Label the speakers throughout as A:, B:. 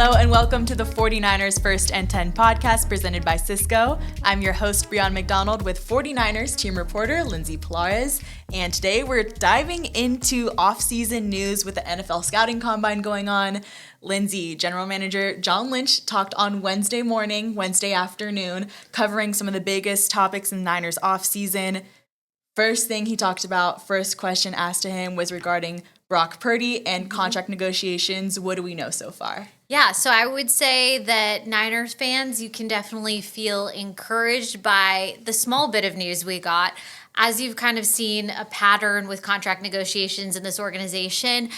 A: Hello and welcome to the 49ers First and 10 podcast presented by Cisco. I'm your host, Breon McDonald, with 49ers team reporter Lindsay Pilares. And today we're diving into off-season news with the NFL scouting combine going on. Lindsay, general manager John Lynch, talked on Wednesday afternoon, covering some of the biggest topics in the Niners off-season. First thing he talked about, first question asked to him was regarding Brock Purdy and contract negotiations. What do we know so far?
B: Yeah, so I would say that Niners fans, you can definitely feel encouraged by the small bit of news we got. As you've kind of seen a pattern with contract negotiations in this organization,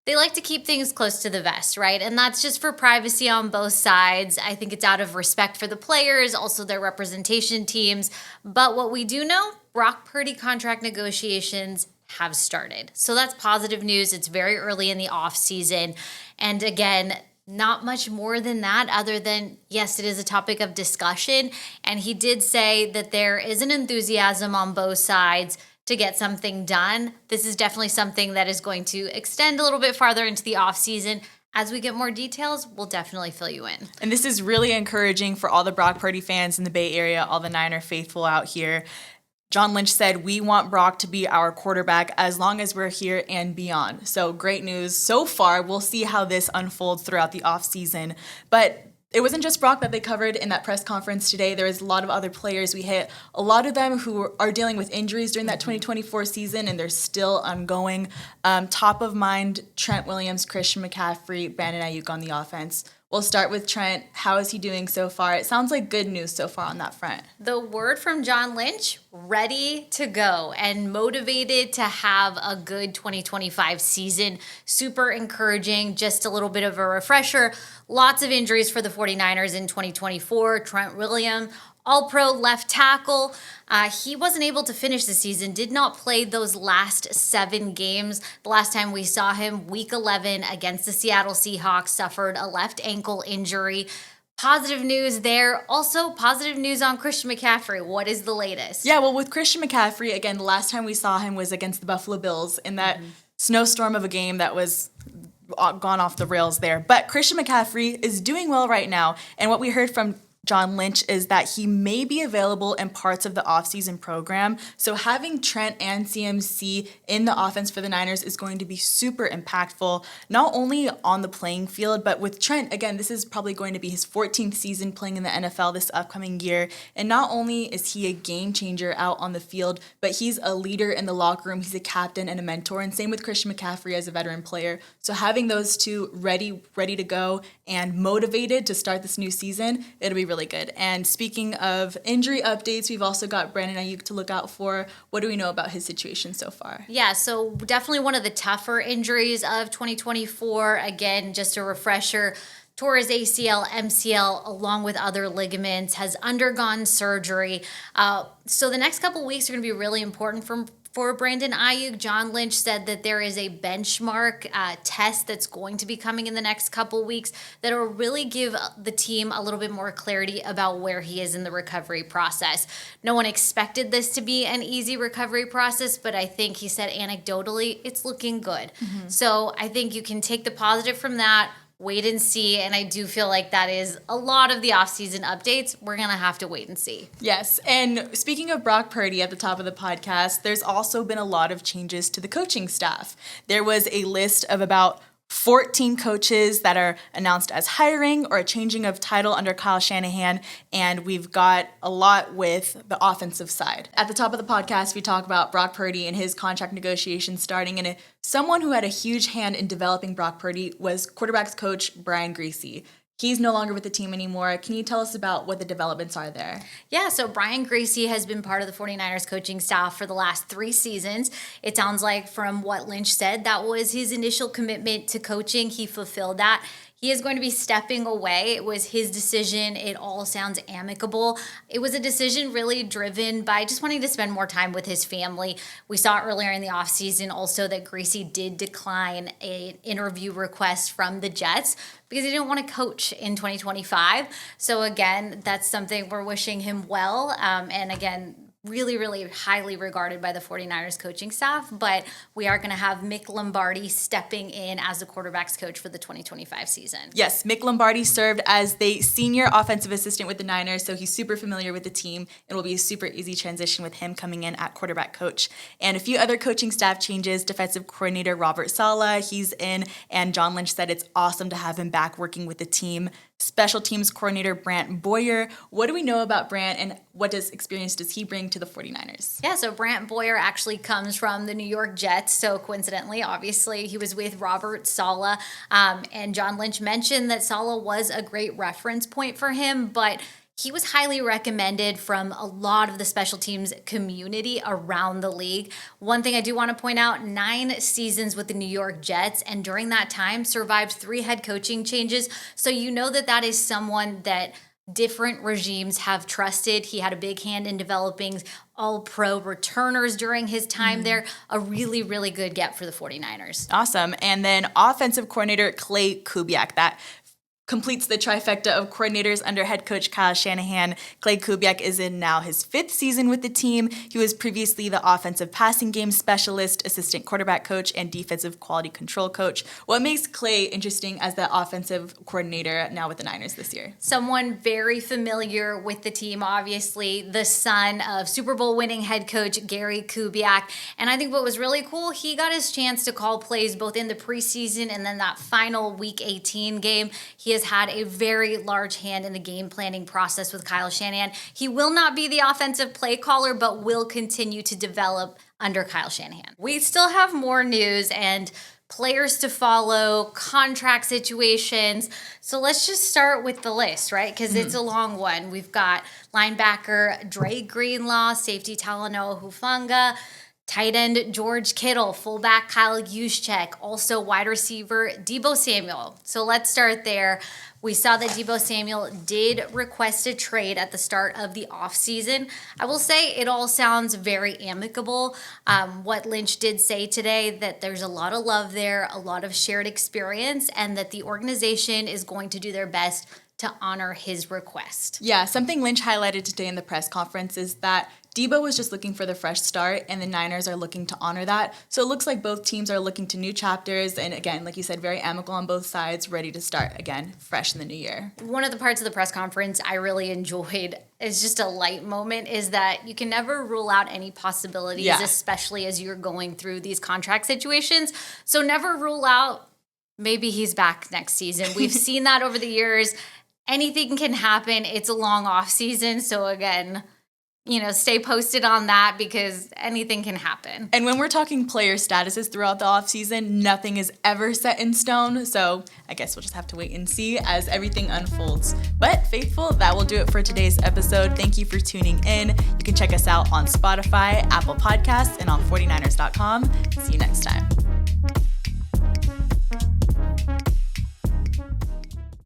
B: they like to keep things close to the vest, right? And that's just for privacy on both sides. I think it's out of respect for the players, also their representation teams. But what we do know, Brock Purdy contract negotiations have started. So that's positive news. It's very early in the offseason. And again, not much more than that other than, yes, it is a topic of discussion. And he did say that there is an enthusiasm on both sides to get something done. This is definitely something that is going to extend a little bit farther into the offseason. As we get more details, we'll definitely fill you in.
A: And this is really encouraging for all the Brock Purdy fans in the Bay Area, all the Niner faithful out here. John Lynch said, "We want Brock to be our quarterback as long as we're here and beyond." So great news so far. We'll see how this unfolds throughout the offseason. But it wasn't just Brock that they covered in that press conference today. There was a lot of other players we hit, a lot of them who are dealing with injuries during that 2024 season, and they're still ongoing. Top of mind, Trent Williams, Christian McCaffrey, Brandon Ayuk on the offense. We'll start with Trent. How is he doing so far? It sounds like good news so far on that front.
B: The word from John Lynch, ready to go and motivated to have a good 2025 season. Super encouraging. Just a little bit of a refresher. Lots of injuries for the 49ers in 2024. Trent Williams, All-Pro left tackle. He wasn't able to finish the season, did not play those last 7 games. The last time we saw him, week 11 against the Seattle Seahawks, suffered a left ankle injury. Positive news there. Also, positive news on Christian McCaffrey. What is the latest?
A: Yeah, well, with Christian McCaffrey, again, the last time we saw him was against the Buffalo Bills in that snowstorm of a game that was gone off the rails there. But Christian McCaffrey is doing well right now. And what we heard from John Lynch is that he may be available in parts of the offseason program. So having Trent and CMC in the offense for the Niners is going to be super impactful, not only on the playing field, but with Trent, again, this is probably going to be his 14th season playing in the NFL this upcoming year. And not only is he a game changer out on the field, but he's a leader in the locker room. He's a captain and a mentor. And same with Christian McCaffrey as a veteran player. So having those two ready to go and motivated to start this new season, it'll be really good. And speaking of injury updates, we've also got Brandon Ayuk to look out for. What do we know about his situation so far?
B: Yeah, so definitely one of the tougher injuries of 2024. Again, just a refresher, tore his ACL, MCL, along with other ligaments, has undergone surgery. So the next couple weeks are going to be really important for Brandon Ayuk. John Lynch said that there is a benchmark test that's going to be coming in the next couple weeks that will really give the team a little bit more clarity about where he is in the recovery process. No one expected this to be an easy recovery process, but I think he said anecdotally, it's looking good. So I think you can take the positive from that, wait and see, and I do feel like that is a lot of the offseason updates. We're going to have to wait and see.
A: Yes, and speaking of Brock Purdy at the top of the podcast, there's also been a lot of changes to the coaching staff. There was a list of about 14 coaches that are announced as hiring or a changing of title under Kyle Shanahan, and we've got a lot with the offensive side. At the top of the podcast, we talk about Brock Purdy and his contract negotiations starting, and someone who had a huge hand in developing Brock Purdy was quarterbacks coach Brian Griese. He's no longer with the team anymore. Can you tell us about what the developments are there?
B: Yeah, so Brian Griese has been part of the 49ers coaching staff for the last 3 seasons. It sounds like from what Lynch said, that was his initial commitment to coaching. He fulfilled that. He is going to be stepping away. It was his decision. It all sounds amicable. It was a decision really driven by just wanting to spend more time with his family. We saw earlier in the offseason also that Griese did decline an interview request from the Jets because he didn't want to coach in 2025. So again, that's something we're wishing him well. And again, really, really highly regarded by the 49ers coaching staff, but we are going to have Mick Lombardi stepping in as the quarterback's coach for the 2025 season.
A: Yes, Mick Lombardi served as the senior offensive assistant with the Niners, so he's super familiar with the team. It will be a super easy transition with him coming in at quarterback coach. And a few other coaching staff changes. Defensive coordinator Robert Saleh, he's in, and John Lynch said it's awesome to have him back working with the team. Special teams coordinator Brant Boyer. What do we know about Brant, and what experience does he bring to the 49ers?
B: Yeah, so Brant Boyer actually comes from the New York Jets. So coincidentally, obviously, he was with Robert Saleh. And John Lynch mentioned that Saleh was a great reference point for him, but he was highly recommended from a lot of the special teams community around the league. One thing I do want to point out, 9 seasons with the New York Jets, and during that time survived 3 head coaching changes. So you know that is someone that different regimes have trusted. He had a big hand in developing all-pro returners during his time there. A really, really good get for the 49ers.
A: Awesome. And then offensive coordinator Clay Kubiak, that completes the trifecta of coordinators under head coach Kyle Shanahan. Clay Kubiak is in now his 5th season with the team. He was previously the offensive passing game specialist, assistant quarterback coach, and defensive quality control coach. What makes Clay interesting as the offensive coordinator now with the Niners this year?
B: Someone very familiar with the team, obviously, the son of Super Bowl winning head coach Gary Kubiak. And I think what was really cool, he got his chance to call plays both in the preseason and then that final Week 18 game. He has had a very large hand in the game planning process with Kyle Shanahan. He will not be the offensive play caller, but will continue to develop under Kyle Shanahan. We still have more news and players to follow, contract situations. So let's just start with the list, right? Because it's a long one. We've got linebacker Dre Greenlaw, safety Talanoa Hufanga, tight end George Kittle, fullback Kyle Juszczyk, also wide receiver Deebo Samuel. So let's start there. We saw that Deebo Samuel did request a trade at the start of the offseason. I will say it all sounds very amicable. What Lynch did say today, that there's a lot of love there, a lot of shared experience, and that the organization is going to do their best to honor his request.
A: Yeah, something Lynch highlighted today in the press conference is that Deebo was just looking for the fresh start, and the Niners are looking to honor that. So it looks like both teams are looking to new chapters, and again, like you said, very amicable on both sides, ready to start again, fresh in the new year.
B: One of the parts of the press conference I really enjoyed, is just a light moment, is that you can never rule out any possibilities, especially as you're going through these contract situations. So never rule out maybe he's back next season. We've seen that over the years. Anything can happen. It's a long off season. So again, stay posted on that because anything can happen.
A: And when we're talking player statuses throughout the offseason, nothing is ever set in stone. So I guess we'll just have to wait and see as everything unfolds. But faithful, that will do it for today's episode. Thank you for tuning in. You can check us out on Spotify, Apple Podcasts, and on 49ers.com. See you next time.